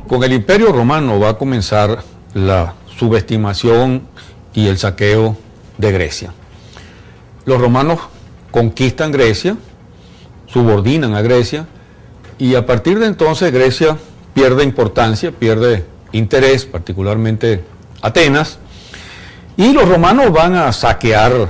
Con el Imperio Romano va a comenzar la subestimación y el saqueo de Grecia. Los romanos conquistan Grecia, subordinan a Grecia, y a partir de entonces Grecia pierde importancia, pierde interés, particularmente Atenas, y los romanos van a saquear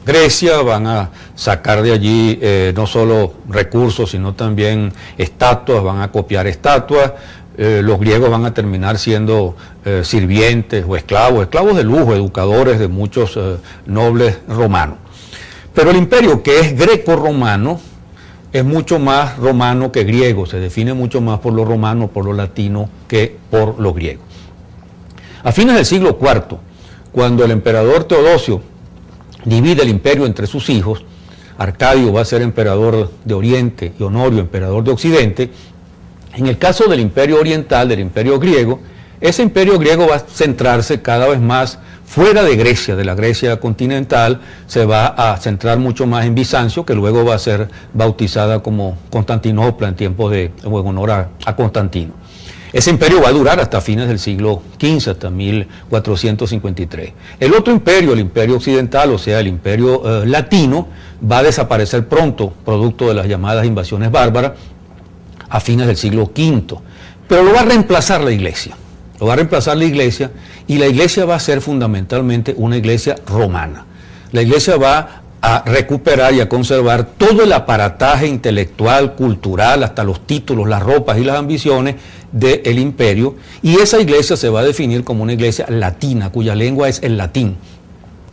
Grecia, van a sacar de allí no solo recursos, sino también estatuas, van a copiar estatuas. Los griegos van a terminar siendo sirvientes o esclavos de lujo, educadores de muchos nobles romanos. Pero el imperio, que es greco-romano, es mucho más romano que griego, se define mucho más por lo romano, por lo latino, que por lo griego. A fines del siglo IV, cuando el emperador Teodosio divide el imperio entre sus hijos, Arcadio va a ser emperador de Oriente y Honorio emperador de Occidente. En el caso del imperio oriental, del imperio griego, ese imperio griego va a centrarse cada vez más fuera de Grecia, de la Grecia continental, se va a centrar mucho más en Bizancio, que luego va a ser bautizada como Constantinopla en honor a Constantino. Ese imperio va a durar hasta fines del siglo XV, hasta 1453. El otro imperio, el imperio occidental, o sea, el imperio latino, va a desaparecer pronto, producto de las llamadas invasiones bárbaras, a fines del siglo V. Pero lo va a reemplazar la iglesia. Lo va a reemplazar la iglesia, y la iglesia va a ser fundamentalmente una iglesia romana. La iglesia va a recuperar y a conservar todo el aparataje intelectual, cultural, hasta los títulos, las ropas y las ambiciones del imperio, y esa iglesia se va a definir como una iglesia latina, cuya lengua es el latín.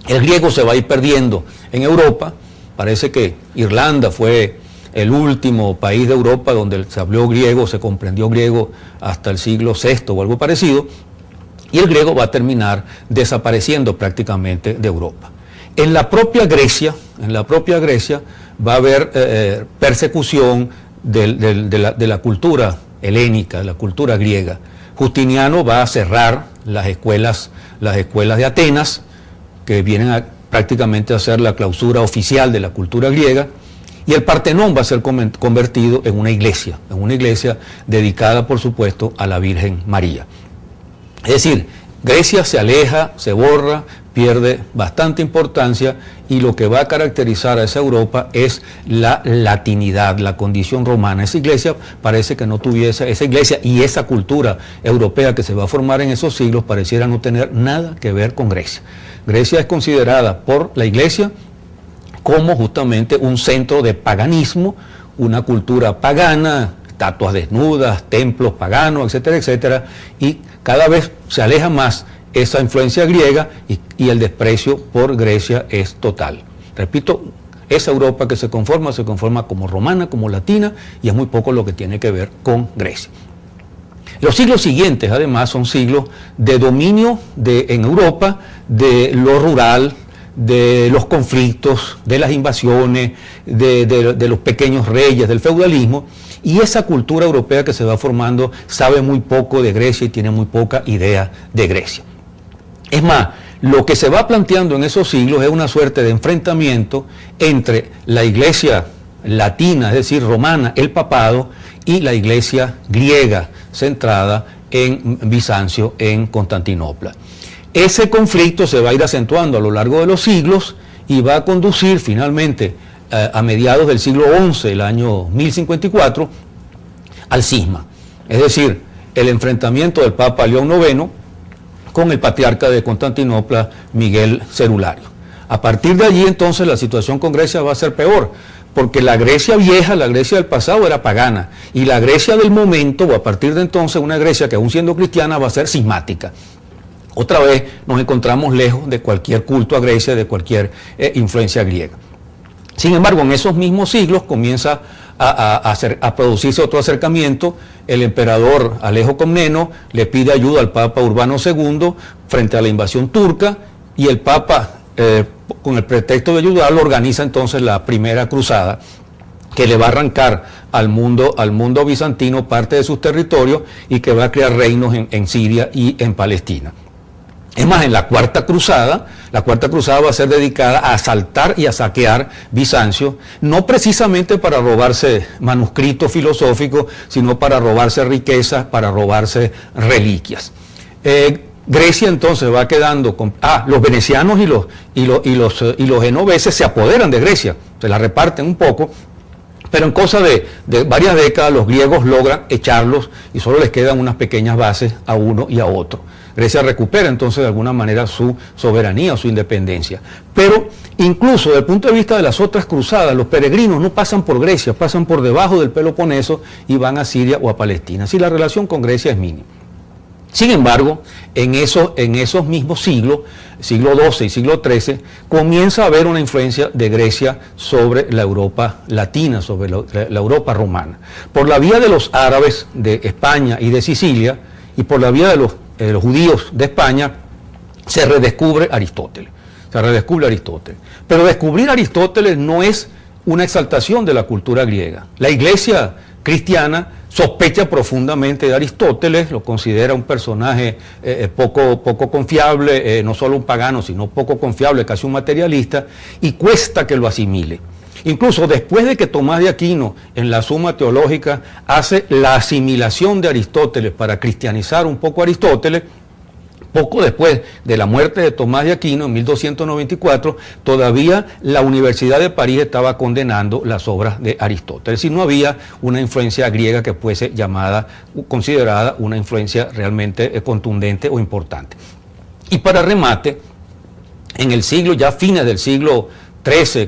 El griego se va a ir perdiendo en Europa. Parece que Irlanda fue el último país de Europa donde se habló griego, se comprendió griego hasta el siglo VI o algo parecido, y el griego va a terminar desapareciendo prácticamente de Europa. En la propia Grecia va a haber persecución de la cultura helénica, de la cultura griega. Justiniano va a cerrar las escuelas de Atenas, que vienen prácticamente a ser la clausura oficial de la cultura griega, y el Partenón va a ser convertido en una iglesia dedicada, por supuesto, a la Virgen María. Es decir, Grecia se aleja, se borra, pierde bastante importancia, y lo que va a caracterizar a esa Europa es la latinidad, la condición romana. Esa iglesia parece que no tuviese, esa iglesia y esa cultura europea que se va a formar en esos siglos pareciera no tener nada que ver con Grecia. Grecia es considerada por la iglesia como justamente un centro de paganismo, una cultura pagana, estatuas desnudas, templos paganos, etcétera, etcétera, y cada vez se aleja más esa influencia griega, y el desprecio por Grecia es total. Repito, esa Europa que se conforma como romana, como latina, y es muy poco lo que tiene que ver con Grecia. Los siglos siguientes, además, son siglos de dominio en Europa de lo rural, de los conflictos, de las invasiones, de los pequeños reyes, del feudalismo, y esa cultura europea que se va formando sabe muy poco de Grecia y tiene muy poca idea de Grecia. Es más, lo que se va planteando en esos siglos es una suerte de enfrentamiento entre la iglesia latina, es decir, romana, el papado, y la iglesia griega, centrada en Bizancio, en Constantinopla. Ese conflicto se va a ir acentuando a lo largo de los siglos y va a conducir finalmente a mediados del siglo XI, el año 1054, al cisma. Es decir, el enfrentamiento del Papa León IX con el patriarca de Constantinopla, Miguel Cerulario. A partir de allí, entonces, la situación con Grecia va a ser peor, porque la Grecia vieja, la Grecia del pasado, era pagana, y la Grecia del momento, o a partir de entonces, una Grecia que aún siendo cristiana va a ser cismática. Otra vez nos encontramos lejos de cualquier culto a Grecia, de cualquier influencia griega. Sin embargo, en esos mismos siglos comienza a producirse otro acercamiento. El emperador Alejo Comneno le pide ayuda al Papa Urbano II frente a la invasión turca, y el Papa, con el pretexto de ayudarlo, organiza entonces la primera cruzada, que le va a arrancar al mundo bizantino parte de sus territorios y que va a crear reinos en Siria y en Palestina. Es más, en la Cuarta Cruzada va a ser dedicada a asaltar y a saquear Bizancio, no precisamente para robarse manuscritos filosóficos, sino para robarse riquezas, para robarse reliquias. Grecia entonces va quedando con... los venecianos y los genoveses se apoderan de Grecia, se la reparten un poco, pero en cosa de varias décadas los griegos logran echarlos y solo les quedan unas pequeñas bases a uno y a otro. Grecia recupera entonces de alguna manera su soberanía o su independencia. Pero incluso desde el punto de vista de las otras cruzadas, los peregrinos no pasan por Grecia, pasan por debajo del Peloponeso y van a Siria o a Palestina. Así la relación con Grecia es mínima. Sin embargo, en esos mismos siglos, siglo XII y siglo XIII, comienza a haber una influencia de Grecia sobre la Europa latina, sobre la Europa romana. Por la vía de los árabes de España y de Sicilia, y por la vía de los judíos de España, se redescubre Aristóteles. Pero descubrir Aristóteles no es una exaltación de la cultura griega. La Iglesia cristiana sospecha profundamente de Aristóteles, lo considera un personaje poco confiable, no solo un pagano, sino poco confiable, casi un materialista, y cuesta que lo asimile. Incluso después de que Tomás de Aquino, en la Suma Teológica, hace la asimilación de Aristóteles para cristianizar un poco a Aristóteles, poco después de la muerte de Tomás de Aquino, en 1294, todavía la Universidad de París estaba condenando las obras de Aristóteles. Es decir, no había una influencia griega que fuese considerada una influencia realmente contundente o importante. Y para remate, en el siglo, ya fines del siglo XIII,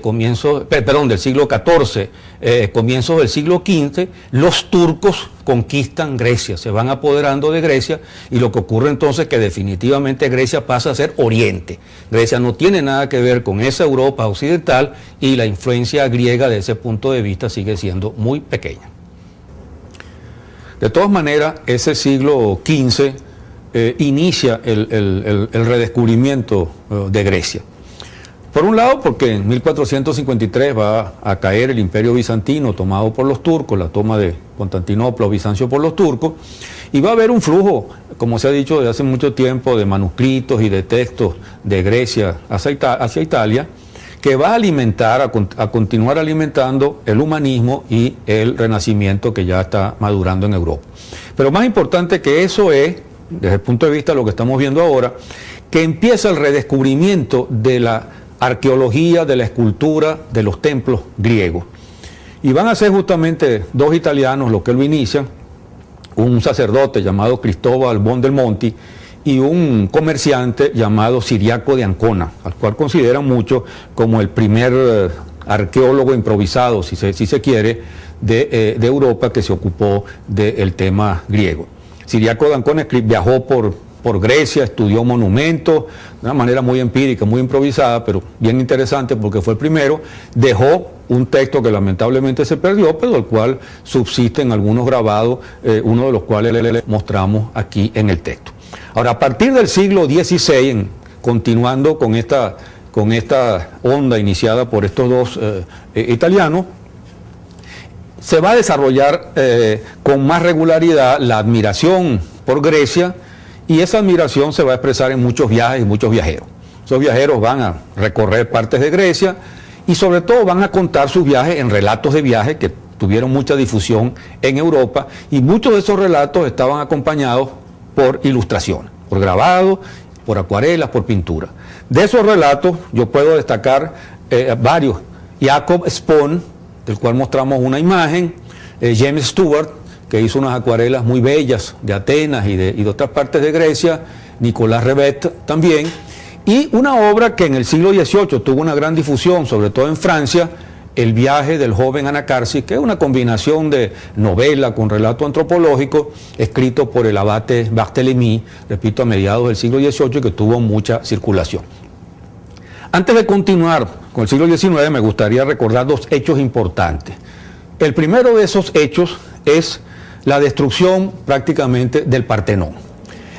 del siglo XIV, comienzos del siglo XV, los turcos conquistan Grecia, se van apoderando de Grecia, y lo que ocurre entonces es que definitivamente Grecia pasa a ser Oriente. Grecia no tiene nada que ver con esa Europa occidental, y la influencia griega de ese punto de vista sigue siendo muy pequeña. De todas maneras, ese siglo XV inicia el redescubrimiento de Grecia. Por un lado, porque en 1453 va a caer el Imperio Bizantino tomado por los turcos, la toma de Constantinopla o Bizancio por los turcos, y va a haber un flujo, como se ha dicho desde hace mucho tiempo, de manuscritos y de textos de Grecia hacia Italia, que va a alimentar, a continuar alimentando el humanismo y el renacimiento que ya está madurando en Europa. Pero más importante que eso es, desde el punto de vista de lo que estamos viendo ahora, que empieza el redescubrimiento de la arqueología, de la escultura, de los templos griegos. Y van a ser justamente dos italianos los que lo inician, un sacerdote llamado Cristóbal Buondelmonti y un comerciante llamado Ciriaco de Ancona, al cual consideran mucho como el primer arqueólogo improvisado, si se quiere, de Europa que se ocupó del tema griego. Ciriaco de Ancona viajó por Grecia, estudió monumentos de una manera muy empírica, muy improvisada, pero bien interesante porque fue el primero. Dejó un texto que lamentablemente se perdió, pero del cual subsisten algunos grabados, uno de los cuales le mostramos aquí en el texto. Ahora, a partir del siglo XVI, continuando con esta onda iniciada por estos dos italianos, se va a desarrollar con más regularidad la admiración por Grecia, y esa admiración se va a expresar en muchos viajes y muchos viajeros. Esos viajeros van a recorrer partes de Grecia y sobre todo van a contar sus viajes en relatos de viaje que tuvieron mucha difusión en Europa, y muchos de esos relatos estaban acompañados por ilustraciones, por grabados, por acuarelas, por pintura. De esos relatos yo puedo destacar varios. Jacob Spon, del cual mostramos una imagen, James Stewart, que hizo unas acuarelas muy bellas de Atenas y de otras partes de Grecia, Nicolas Ribet también, y una obra que en el siglo XVIII tuvo una gran difusión, sobre todo en Francia, El viaje del joven Anacarsis, que es una combinación de novela con relato antropológico, escrito por el abate Barthélemy, repito, a mediados del siglo XVIII, que tuvo mucha circulación. Antes de continuar con el siglo XIX, me gustaría recordar dos hechos importantes. El primero de esos hechos es la destrucción prácticamente del Partenón.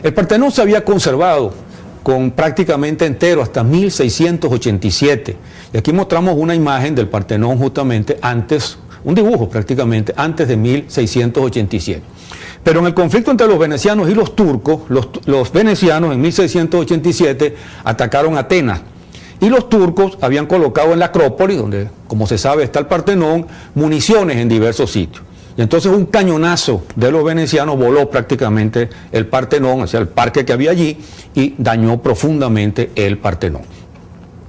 El Partenón se había conservado prácticamente entero hasta 1687. Y aquí mostramos una imagen del Partenón justamente antes un dibujo prácticamente, antes de 1687. Pero en el conflicto entre los venecianos y los turcos, los venecianos en 1687 atacaron Atenas. Y los turcos habían colocado en la Acrópolis, donde, como se sabe, está el Partenón, municiones en diversos sitios. Y entonces un cañonazo de los venecianos voló prácticamente el Partenón, o sea, el parque que había allí, y dañó profundamente el Partenón.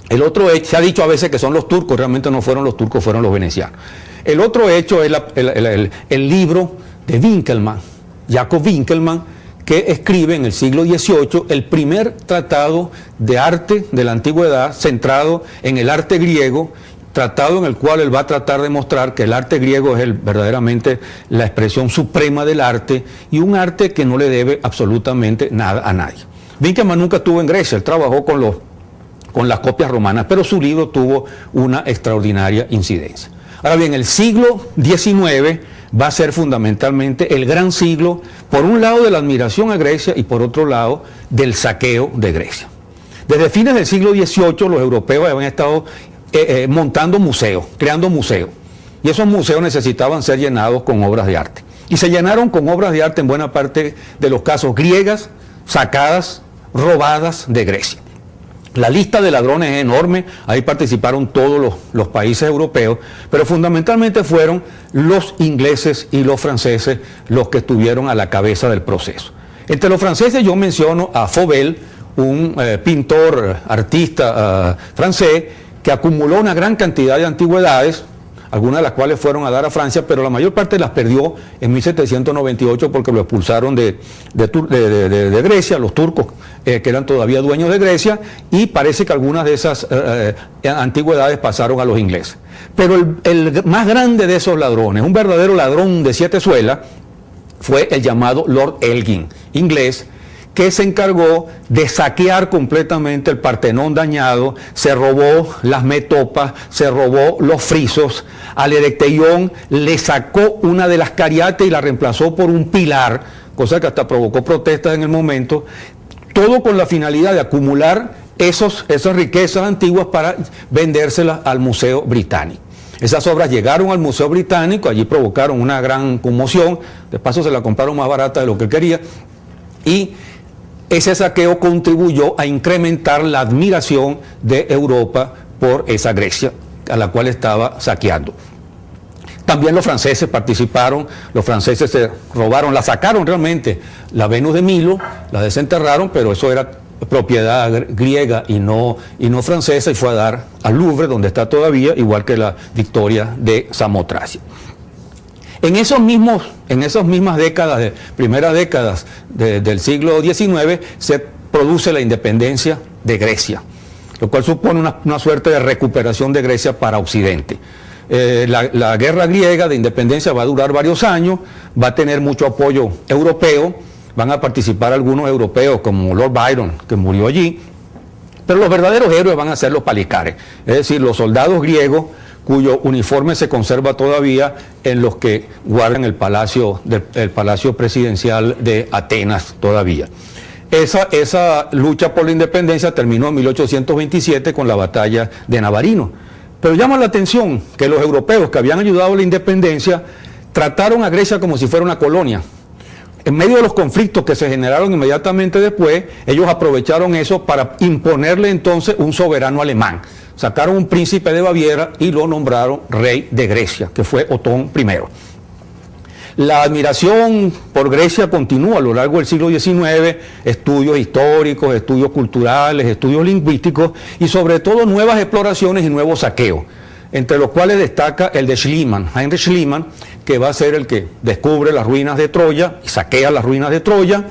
El otro hecho, se ha dicho a veces que son los turcos, realmente no fueron los turcos, fueron los venecianos. El otro hecho es el libro de Winckelmann, Jacob Winckelmann, que escribe en el siglo XVIII el primer tratado de arte de la antigüedad centrado en el arte griego, tratado en el cual él va a tratar de mostrar que el arte griego es verdaderamente la expresión suprema del arte y un arte que no le debe absolutamente nada a nadie. Winckelmann nunca estuvo en Grecia, él trabajó con las copias romanas, pero su libro tuvo una extraordinaria incidencia. Ahora bien, el siglo XIX va a ser fundamentalmente el gran siglo, por un lado de la admiración a Grecia y por otro lado del saqueo de Grecia. Desde fines del siglo XVIII los europeos habían estado montando museos, creando museos, y esos museos necesitaban ser llenados con obras de arte. Y se llenaron con obras de arte en buena parte de los casos griegas, sacadas, robadas de Grecia. La lista de ladrones es enorme, ahí participaron todos los países europeos, pero fundamentalmente fueron los ingleses y los franceses los que estuvieron a la cabeza del proceso. Entre los franceses yo menciono a Fauvel, un pintor, artista francés, que acumuló una gran cantidad de antigüedades, algunas de las cuales fueron a dar a Francia, pero la mayor parte las perdió en 1798 porque lo expulsaron de Grecia, los turcos que eran todavía dueños de Grecia, y parece que algunas de esas antigüedades pasaron a los ingleses. Pero el más grande de esos ladrones, un verdadero ladrón de 7 suelas, fue el llamado Lord Elgin, inglés, que se encargó de saquear completamente el Partenón dañado, se robó las metopas, se robó los frisos, al Erecteión le sacó una de las cariates y la reemplazó por un pilar, cosa que hasta provocó protestas en el momento, todo con la finalidad de acumular esas riquezas antiguas para vendérselas al Museo Británico. Esas obras llegaron al Museo Británico, allí provocaron una gran conmoción, de paso se la compraron más barata de lo que quería, y ese saqueo contribuyó a incrementar la admiración de Europa por esa Grecia a la cual estaba saqueando. También los franceses participaron, los franceses se robaron, la sacaron realmente, la Venus de Milo, la desenterraron, pero eso era propiedad griega y no francesa, y fue a dar al Louvre, donde está todavía, igual que la Victoria de Samotracia. En esas mismas décadas, primeras décadas del siglo XIX, se produce la independencia de Grecia, lo cual supone una suerte de recuperación de Grecia para Occidente. La guerra griega de independencia va a durar varios años, va a tener mucho apoyo europeo, van a participar algunos europeos como Lord Byron, que murió allí, pero los verdaderos héroes van a ser los palicares, es decir, los soldados griegos cuyo uniforme se conserva todavía en los que guardan el palacio presidencial de Atenas todavía. Esa lucha por la independencia terminó en 1827 con la batalla de Navarino. Pero llama la atención que los europeos que habían ayudado a la independencia trataron a Grecia como si fuera una colonia. En medio de los conflictos que se generaron inmediatamente después, ellos aprovecharon eso para imponerle entonces un soberano alemán. Sacaron un príncipe de Baviera y lo nombraron rey de Grecia, que fue Otón I. La admiración por Grecia continúa a lo largo del siglo XIX, estudios históricos, estudios culturales, estudios lingüísticos y sobre todo nuevas exploraciones y nuevos saqueos, entre los cuales destaca el de Schliemann, Heinrich Schliemann, que va a ser el que descubre las ruinas de Troya y saquea las ruinas de Troya.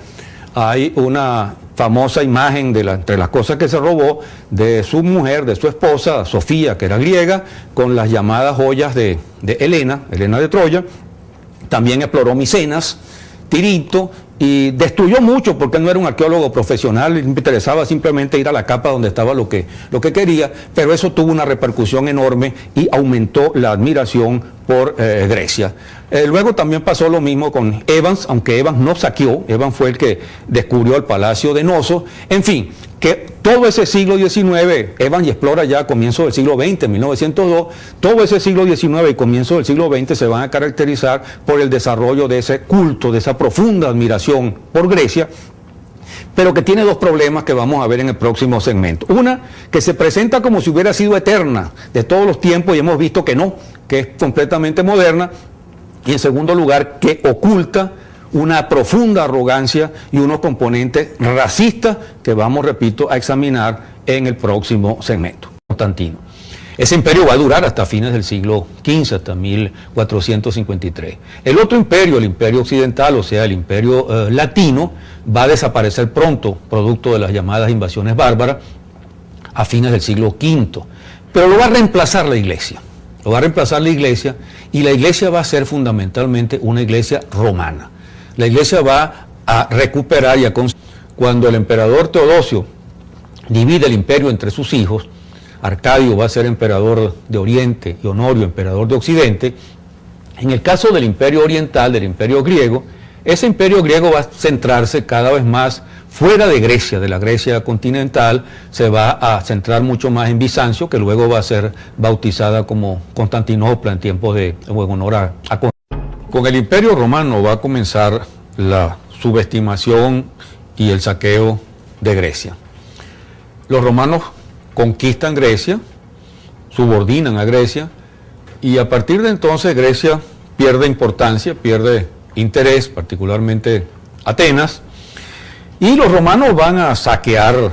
Hay una famosa imagen entre las cosas que se robó de su mujer, de su esposa, Sofía, que era griega, con las llamadas joyas de Helena de Troya. También exploró Micenas, Tirinto, y destruyó mucho porque no era un arqueólogo profesional, le interesaba simplemente ir a la capa donde estaba lo que quería, pero eso tuvo una repercusión enorme y aumentó la admiración por Grecia. Luego también pasó lo mismo con Evans, aunque Evans no saqueó, Evans fue el que descubrió el palacio de Noso. En fin, que todo ese siglo XIX, Evans y explora ya a comienzos del siglo XX, 1902, todo ese siglo XIX y comienzos del siglo XX se van a caracterizar por el desarrollo de ese culto, de esa profunda admiración por Grecia, pero que tiene dos problemas que vamos a ver en el próximo segmento. Una, que se presenta como si hubiera sido eterna de todos los tiempos y hemos visto que no, que es completamente moderna. Y en segundo lugar, que oculta una profunda arrogancia y unos componentes racistas que vamos, repito, a examinar en el próximo segmento. Constantino. Ese imperio va a durar hasta fines del siglo XV, hasta 1453. El otro imperio, el imperio occidental, o sea, el imperio latino, va a desaparecer pronto, producto de las llamadas invasiones bárbaras, a fines del siglo V. Pero lo va a reemplazar la iglesia. Lo va a reemplazar la iglesia, y la iglesia va a ser fundamentalmente una iglesia romana. La iglesia va a recuperar y a cuando el emperador Teodosio divide el imperio entre sus hijos, Arcadio va a ser emperador de Oriente y Honorio emperador de Occidente. En el caso del imperio oriental, del imperio griego, ese imperio griego va a centrarse cada vez más fuera de Grecia, de la Grecia continental, se va a centrar mucho más en Bizancio, que luego va a ser bautizada como Constantinopla en tiempos de, en honor a Con el imperio romano va a comenzar la subestimación y el saqueo de Grecia. Los romanos conquistan Grecia, subordinan a Grecia, y a partir de entonces Grecia pierde importancia, pierde interés, particularmente Atenas, y los romanos van a saquear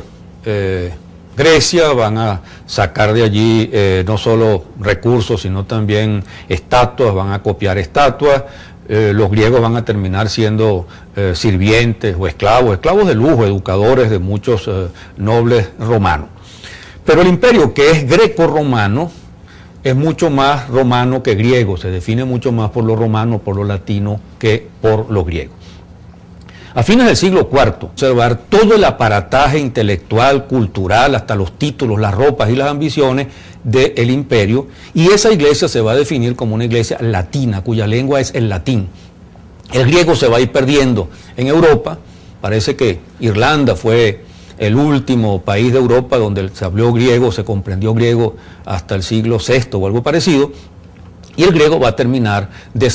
Grecia, van a sacar de allí no solo recursos, sino también estatuas, van a copiar estatuas. Los griegos van a terminar siendo sirvientes o esclavos de lujo, educadores de muchos nobles romanos. Pero el imperio, que es greco-romano, es mucho más romano que griego, se define mucho más por lo romano, por lo latino, que por lo griego. A fines del siglo IV, observar todo el aparataje intelectual, cultural, hasta los títulos, las ropas y las ambiciones del imperio, y esa iglesia se va a definir como una iglesia latina, cuya lengua es el latín. El griego se va a ir perdiendo en Europa. Parece que Irlanda fue el último país de Europa donde se habló griego, se comprendió griego hasta el siglo VI o algo parecido, y el griego va a terminar desapareciendo.